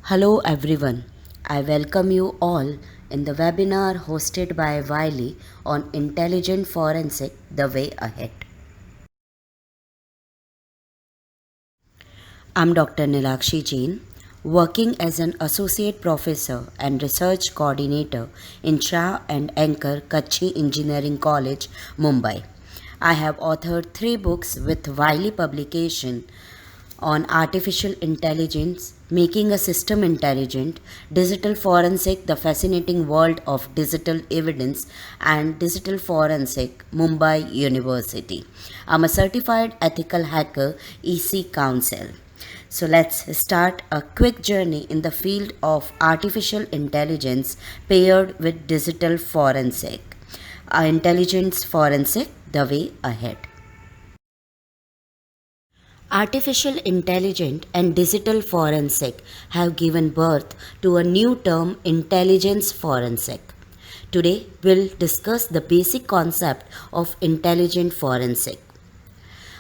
Hello everyone. I welcome you all in the webinar hosted by Wiley on Intelligent Forensic The Way Ahead. I'm Dr. Nilakshi Jain, working as an associate professor and research coordinator in Shah and Anchor Kutchhi Engineering College, Mumbai. I have authored 3 books with Wiley publication on artificial intelligence, making a system intelligent, digital forensic, the fascinating world of digital evidence, and digital forensic, Mumbai University. I'm a certified ethical hacker, EC Council. So let's start a quick journey in the field of artificial intelligence paired with digital forensic. Intelligence forensic, the way ahead. Artificial intelligence and digital forensic have given birth to a new term, intelligence forensic. Today, we'll discuss the basic concept of intelligent forensic,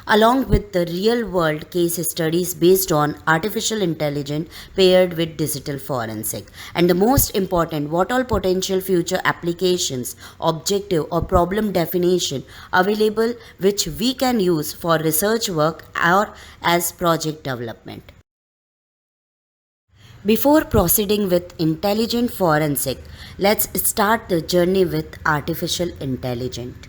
along with the real world case studies based on artificial intelligence paired with digital forensic, and the most important, what all potential future applications, objective or problem definition available which we can use for research work or as project development. Before proceeding with intelligent forensic, let's start the journey with artificial intelligence.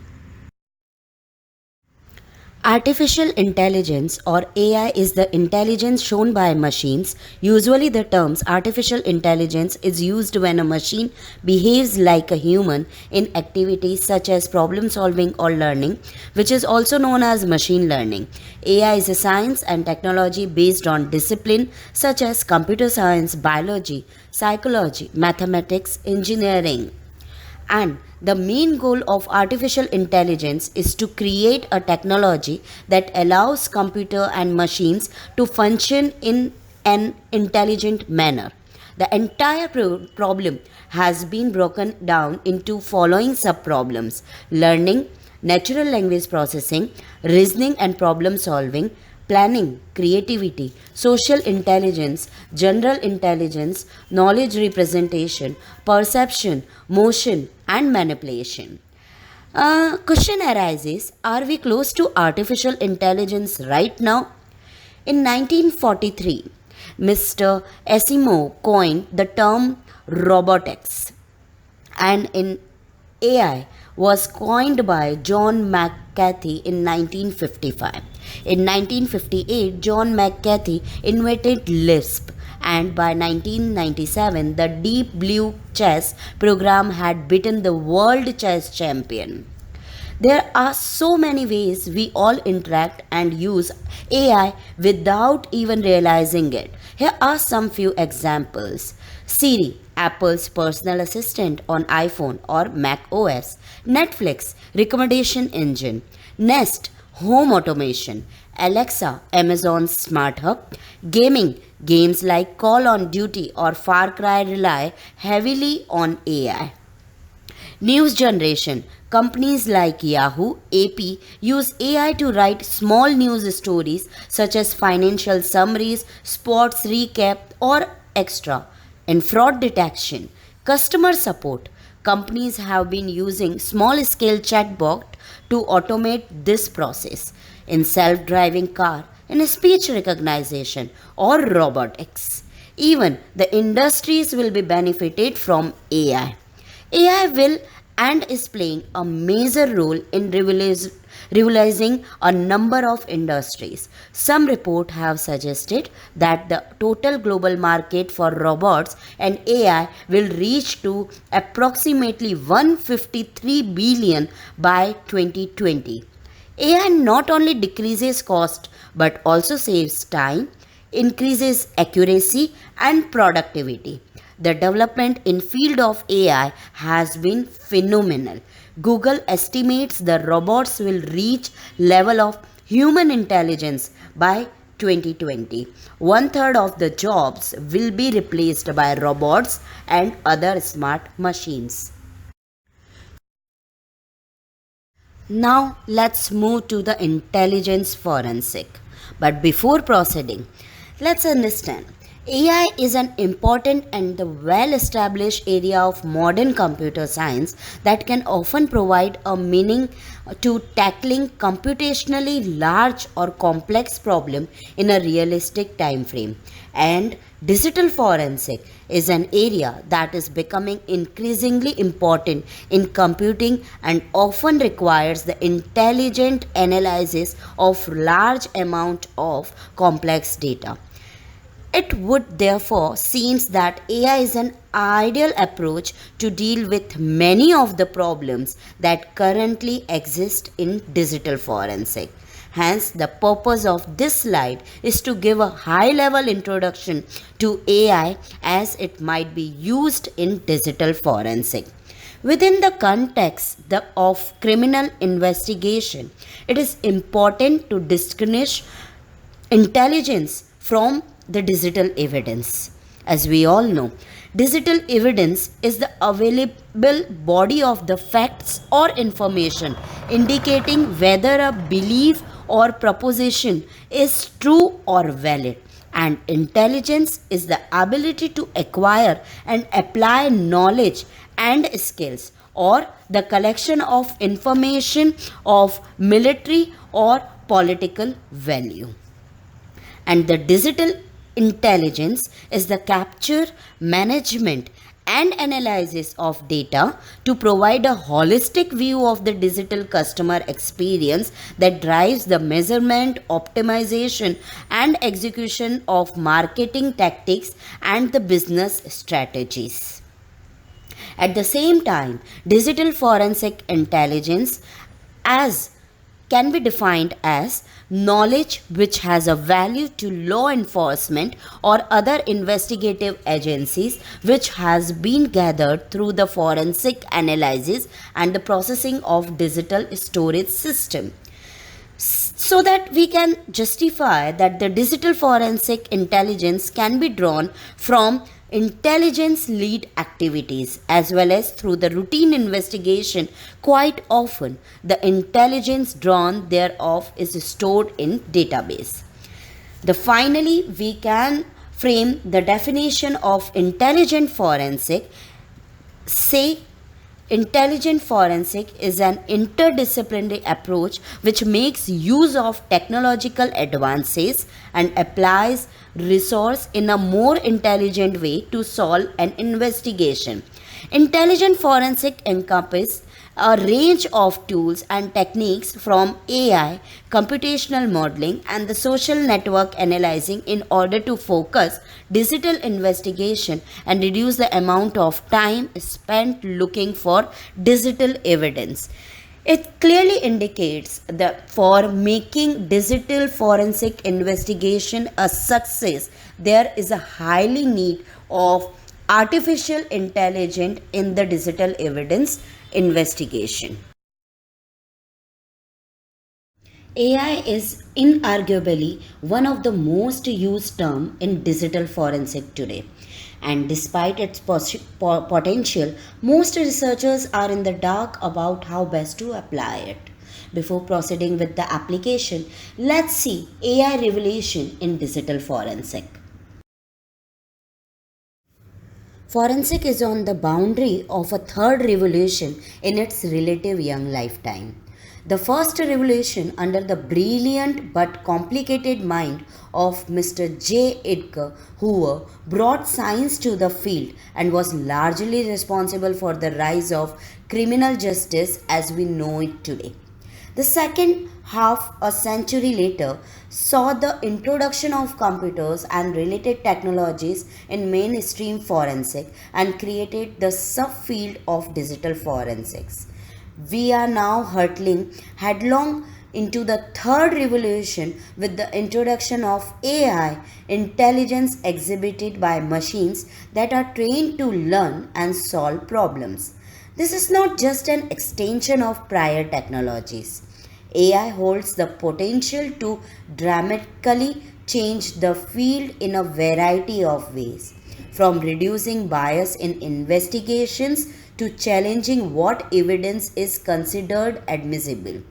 Artificial intelligence or AI is the intelligence shown by machines. Usually the terms artificial intelligence is used when a machine behaves like a human in activities such as problem solving or learning, which is also known as machine learning. AI is a science and technology based on discipline such as computer science, biology, psychology, mathematics, engineering. And the main goal of artificial intelligence is to create a technology that allows computer and machines to function in an intelligent manner. The entire problem has been broken down into following subproblems: learning, natural language processing, reasoning and problem solving, planning, creativity, social intelligence, general intelligence, knowledge representation, perception, motion, and manipulation. Question arises, are we close to artificial intelligence right now? In 1943, Mr. Asimov coined the term robotics, and in AI was coined by John McCarthy in 1955. In 1958, John McCarthy invented Lisp, and by 1997, the Deep Blue chess program had beaten the world chess champion. There are so many ways we all interact and use AI without even realizing it. Here are some few examples. Siri, Apple's personal assistant on iPhone or Mac OS. Netflix, recommendation engine. Nest, home automation. Alexa, Amazon's smart hub. Gaming, games like Call on Duty or Far Cry rely heavily on AI. News generation. Companies like Yahoo, AP use AI to write small news stories such as financial summaries, sports recap, or extra. In fraud detection, customer support. Companies have been using small scale chatbot to automate this process. In self-driving car, in speech recognition or robotics. Even the industries will be benefited from AI. AI will and is playing a major role in revolutionizing a number of industries. Some reports have suggested that the total global market for robots and AI will reach to approximately 153 billion by 2020. AI not only decreases cost but also saves time, increases accuracy and productivity. The development in field of AI has been phenomenal. Google estimates the robots will reach level of human intelligence by 2020. One third of the jobs will be replaced by robots and other smart machines. Now let's move to the intelligence forensic. But before proceeding, let's understand AI is an important and the well established area of modern computer science that can often provide a meaning to tackling computationally large or complex problem in a realistic time frame. And digital forensic is an area that is becoming increasingly important in computing and often requires the intelligent analysis of large amount of complex data. It would therefore seem that AI is an ideal approach to deal with many of the problems that currently exist in digital forensic. Hence, the purpose of this slide is to give a high level introduction to AI as it might be used in digital forensic. Within the context of criminal investigation, it is important to distinguish intelligence from the digital evidence. As we all know, digital evidence is the available body of the facts or information indicating whether a belief or proposition is true or valid. And intelligence is the ability to acquire and apply knowledge and skills or the collection of information of military or political value. And the digital intelligence is the capture, management, and analysis of data to provide a holistic view of the digital customer experience that drives the measurement, optimization, and execution of marketing tactics and the business strategies. At the same time, digital forensic intelligence as can be defined as knowledge which has a value to law enforcement or other investigative agencies which has been gathered through the forensic analysis and the processing of digital storage system, so that we can justify that the digital forensic intelligence can be drawn from intelligence lead activities as well as through the routine investigation. Quite often the intelligence drawn thereof is stored in database. Finally, we can frame the definition of intelligent forensic. Say intelligent forensic is an interdisciplinary approach which makes use of technological advances and applies resource in a more intelligent way to solve an investigation. Intelligent forensic encompasses a range of tools and techniques from AI, computational modeling, and the social network analyzing in order to focus digital investigation and reduce the amount of time spent looking for digital evidence. It clearly indicates that for making digital forensic investigation a success, there is a highly need of artificial intelligence in the digital evidence investigation. AI is inarguably one of the most used terms in digital forensic today. And despite its potential, most researchers are in the dark about how best to apply it. Before proceeding with the application, let's see AI revolution in digital forensic. Forensic is on the boundary of a third revolution in its relative young lifetime. The first revolution under the brilliant but complicated mind of Mr. J. Edgar Hoover brought science to the field and was largely responsible for the rise of criminal justice as we know it today. The second half a century later saw the introduction of computers and related technologies in mainstream forensic and created the subfield of digital forensics. We are now hurtling headlong into the third revolution with the introduction of AI, intelligence exhibited by machines that are trained to learn and solve problems. This is not just an extension of prior technologies. AI holds the potential to dramatically change the field in a variety of ways, from reducing bias in investigations to challenging what evidence is considered admissible.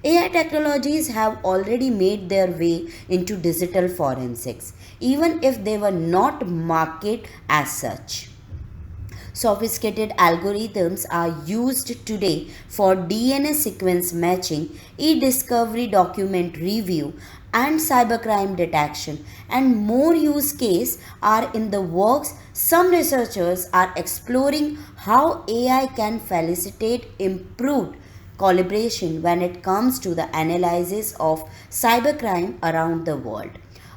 AI technologies have already made their way into digital forensics, even if they were not marketed as such. Sophisticated algorithms are used today for DNA sequence matching, e discovery document review, and cybercrime detection, and more use cases are in the works. Some researchers are exploring how AI can facilitate improved collaboration when it comes to the analysis of cybercrime around the world.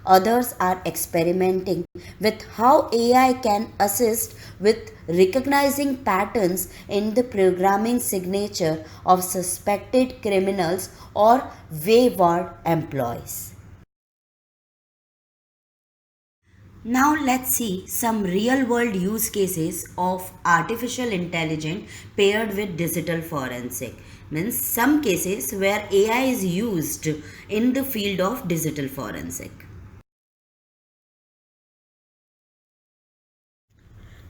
Others are experimenting with how AI can assist with recognizing patterns in the programming signature of suspected criminals or wayward employees. Now let's see some real world use cases of artificial intelligence paired with digital forensic. Means some cases where AI is used in the field of digital forensic.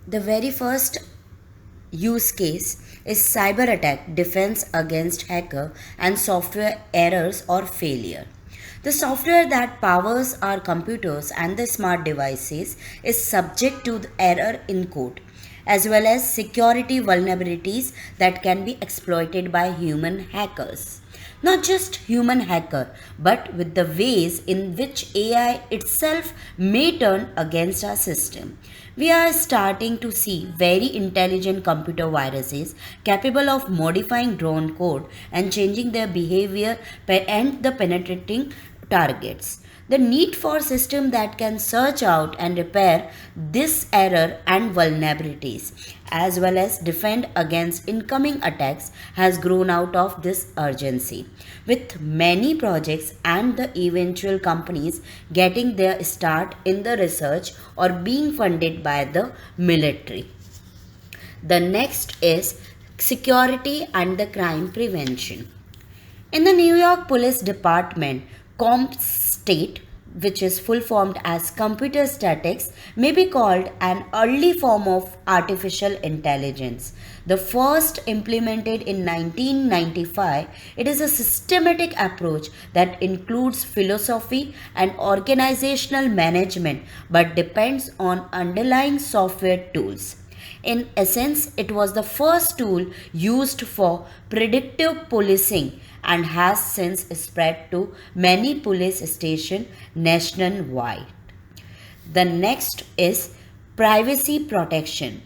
The very first use case is cyber attack defense against hacker and software errors or failure. The software that powers our computers and the smart devices is subject to the error in code as well as security vulnerabilities that can be exploited by human hackers. Not just human hacker, but with the ways in which AI itself may turn against our system. We are starting to see very intelligent computer viruses capable of modifying drone code and changing their behavior and the penetrating targets. The need for system that can search out and repair this error and vulnerabilities as well as defend against incoming attacks has grown out of this urgency, with many projects and the eventual companies getting their start in the research or being funded by the military. The next is security and the crime prevention. In the New York Police Department, CompStat, which is full formed as computer statics, may be called an early form of artificial intelligence. The first implemented in 1995, it is a systematic approach that includes philosophy and organizational management but depends on underlying software tools. In essence, it was the first tool used for predictive policing and has since spread to many police stations nationwide. The next is privacy protection.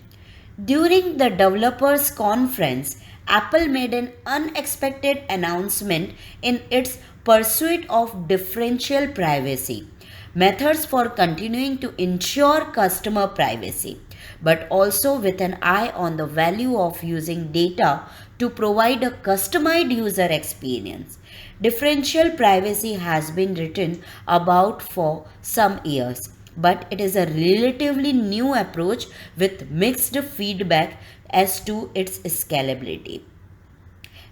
During the developers conference, Apple made an unexpected announcement in its pursuit of differential privacy methods for continuing to ensure customer privacy, but also with an eye on the value of using data to provide a customized user experience. Differential privacy has been written about for some years, but it is a relatively new approach with mixed feedback as to its scalability.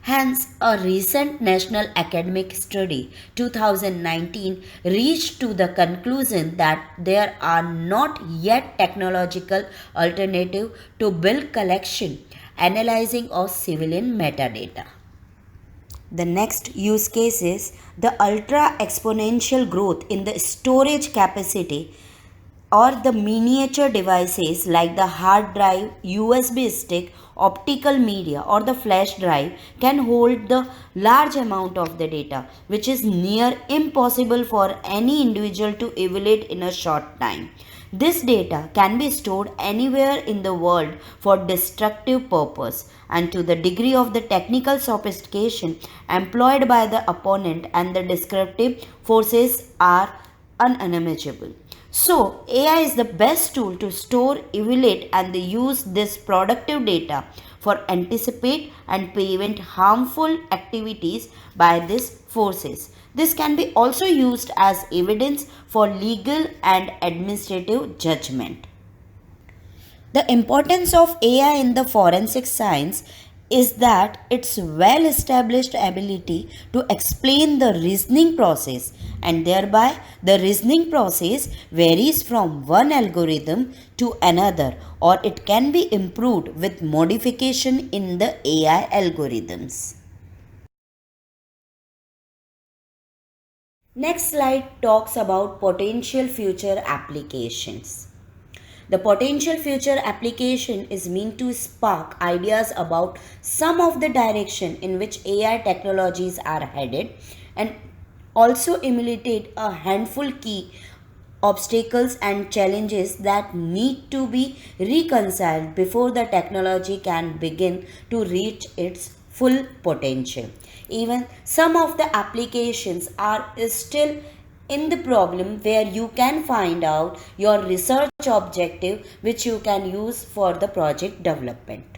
Hence, a recent National Academic Study 2019 reached to the conclusion that there are not yet technological alternative to bill collection, analyzing of civilian metadata. The next use case is the ultra exponential growth in the storage capacity or the miniature devices like the hard drive, USB stick, optical media, or the flash drive can hold the large amount of the data, which is near impossible for any individual to evaluate in a short time. This data can be stored anywhere in the world for destructive purpose, and to the degree of the technical sophistication employed by the opponent and the descriptive forces are unimaginable. So, AI is the best tool to store, evaluate, and use this productive data for anticipate and prevent harmful activities by these forces. This can be also used as evidence for legal and administrative judgment. The importance of AI in the forensic science is that its well established ability to explain the reasoning process, and thereby the reasoning process varies from one algorithm to another, or it can be improved with modification in the AI algorithms. Next slide talks about potential future applications. The potential future application is meant to spark ideas about some of the direction in which AI technologies are headed and also emulate a handful key obstacles and challenges that need to be reconciled before the technology can begin to reach its full potential. Even some of the applications are still in the problem where you can find out your research objective which you can use for the project development.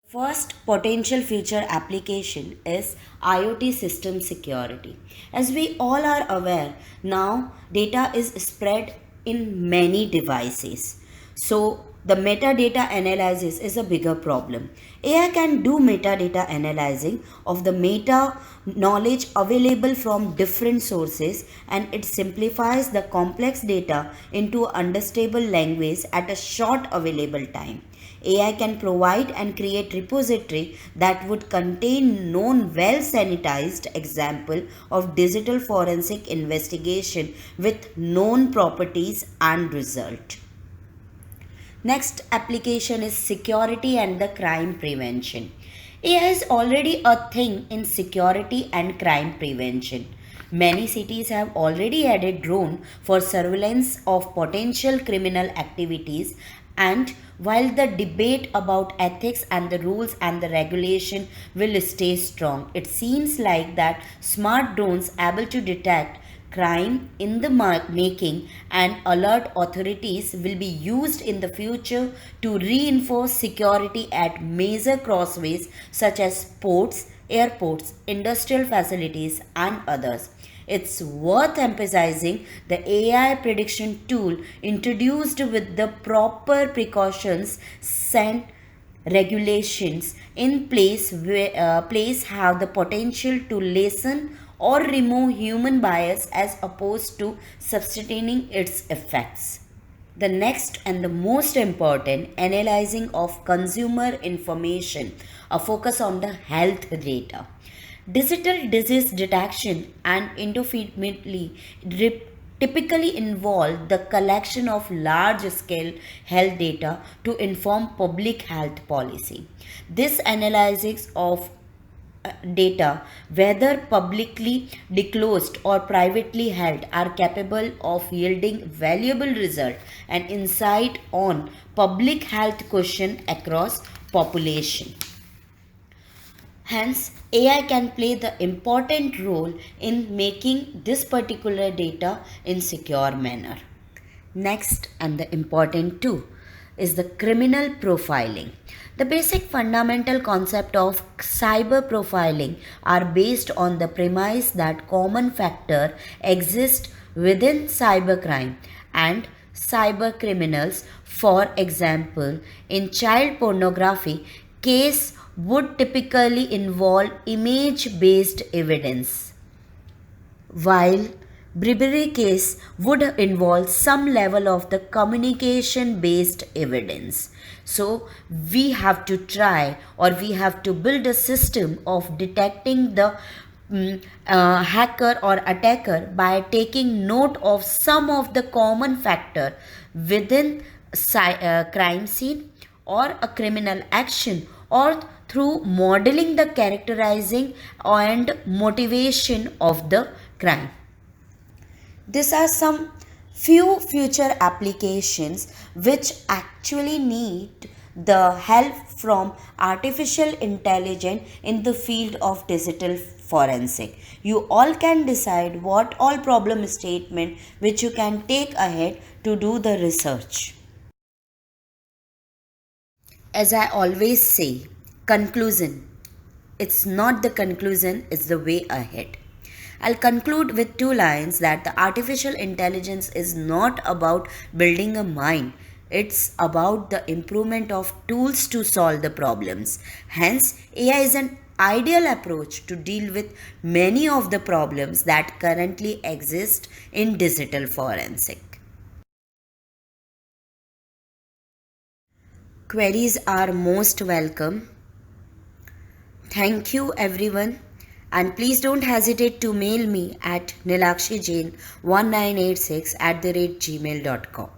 First potential future application is IoT system security. As we all are aware, now data is spread in many devices. So, the metadata analysis is a bigger problem. AI can do metadata analyzing of the meta knowledge available from different sources, and it simplifies the complex data into understandable language at a short available time. AI can provide and create repository that would contain known well sanitized example of digital forensic investigation with known properties and result. Next application is security and the crime prevention. AI is already a thing in security and crime prevention. Many cities have already added drone for surveillance of potential criminal activities, and while the debate about ethics and the rules and the regulation will stay strong, it seems like that smart drones able to detect crime in the making and alert authorities will be used in the future to reinforce security at major crossways such as ports, airports, industrial facilities, and others. It's worth emphasizing the AI prediction tool introduced with the proper precautions and regulations in place have the potential to lessen or remove human bias as opposed to substituting its effects. The next and the most important, analyzing of consumer information, a focus on the health data. Digital disease detection and indefinitely typically involve the collection of large scale health data to inform public health policy. This analysis of data, whether publicly disclosed or privately held, are capable of yielding valuable result and insight on public health question across population. Hence, AI can play the important role in making this particular data in secure manner. Next, and the important too, is the criminal profiling. The basic fundamental concept of cyber profiling are based on the premise that common factor exist within cybercrime and cyber criminals. For example, in child pornography case would typically involve image based evidence, while bribery case would involve some level of the communication based evidence. So we have to try, or we have to build a system of detecting the hacker or attacker by taking note of some of the common factor within crime scene or a criminal action, or through modeling the characterizing and motivation of the crime. These are some few future applications which actually need the help from artificial intelligence in the field of digital forensic. You all can decide what all problem statement which you can take ahead to do the research. As I always say, conclusion. It's not the conclusion, it's the way ahead. I'll conclude with two lines that the artificial intelligence is not about building a mind. It's about the improvement of tools to solve the problems. Hence, AI is an ideal approach to deal with many of the problems that currently exist in digital forensic. Queries are most welcome. Thank you, everyone. And please don't hesitate to mail me at Nilakshi Jain 1986 @gmail.com.